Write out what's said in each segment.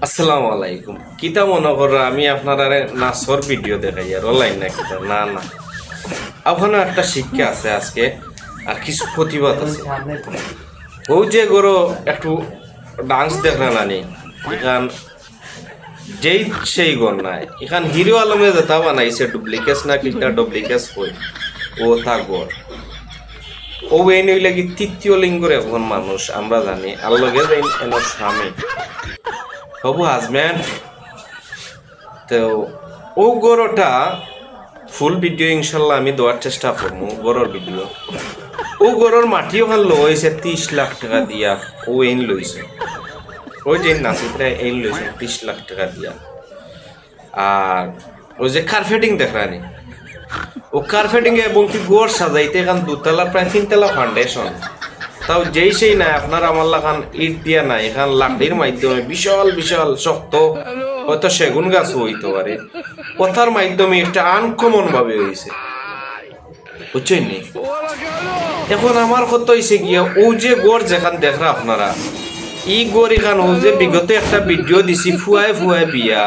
আসসালামু আলাইকুম। কিতা মনে করো আমি আপনারা নাচর ভিডিও দেখাই আর অনলাইন না কিতা না না, ওখানে একটা শিক্ষা আছে আজকে আর কিছু প্রতিবাদ আছে। ও যে গরো একটু ডান্স দেখনা নানি এখান যেই সেই গর নাই এখান হিরো আলমে যেটা বানাইছে ডুপ্লিকেট না কিটা ডুপ্লিকেট কই ও তা গর ও এই নইলে কি তৃতীয় লিঙ্গর এখন মানুষ আমরা জানি আর লগে এন স্বামী হবু হাজব্যান্ড। তো ও গরোটা ফুল ভিডিও ইনশাল্লাহ আমি দেওয়ার চেষ্টা করবো গরোর ভিডিও। ও গরোর মাটি ওখান লইছে 30 লাখ টাকা দিয়া ও এন লইছে ওই যে নাচিতরা এন লইছে 30 লাখ টাকা দিয়া। আর ওই যে কার্পেটিং দেখরানি ও কার্পেটিং এবং কি গোর সাজাইতে এখান 2 তলা প্রায় 3 তলা ফাউন্ডেশন তাও যেই সেই নাই আপনার আমার লাগান ইট দিয়া নাই এখান লাকড়ির মাধ্যমে বিশাল বিশাল শক্ত হয়তো সেগুন গাছ হইতে পারে কথার মাধ্যমে একটা আনকমন ভাবে হয়েছে বুঝছেন নি। এখন আমার কত হয়েছে গিয়া ও যে গোর যেখান দেখরা আপনারা ই গোর এখান ও যে বিগত একটা ভিডিও দিছি ফুয়ায় ফুয়ায় বিয়া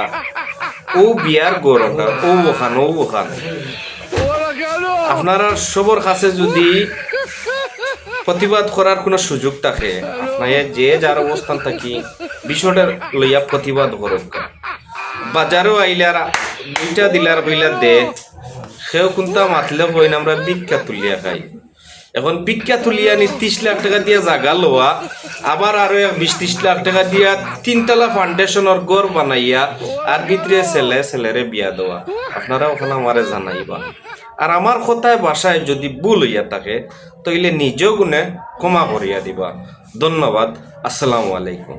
ও বিয়ার গোরটা ও ওখান আপনারা সবর কাছে যদি প্রতিবাদ করার কোনো সুযোগ থাকে আপনার যে যার অবস্থান থাকি বিষয়টা লইয়া প্রতিবাদ করুক। বাজারও আইলে আর 2টা দিলার হইলা দে সেও কোনটা মাতলে হইন আমরা ভিক্ষা তুলিয়া খাই। এখন ভিক্ষা তুলিয়া নি 30 লাখ টাকা দিয়ে জাগা লওয়া আবার আরো 20-30 লাখ টাকা দিয়া 3 তলা ফাউন্ডেশনের ঘর বানাইয়া আর ভিতরে ছেলেরে বিয়া দেওয়া আপনারা ওখানে আমারে জানাইবা। আর আমার কথায় বাসায় যদি ভুল হইয়া থাকে তাইলে নিজেও গুণে ক্ষমা করিয়া দিবা। ধন্যবাদ। আসসালামু আলাইকুম।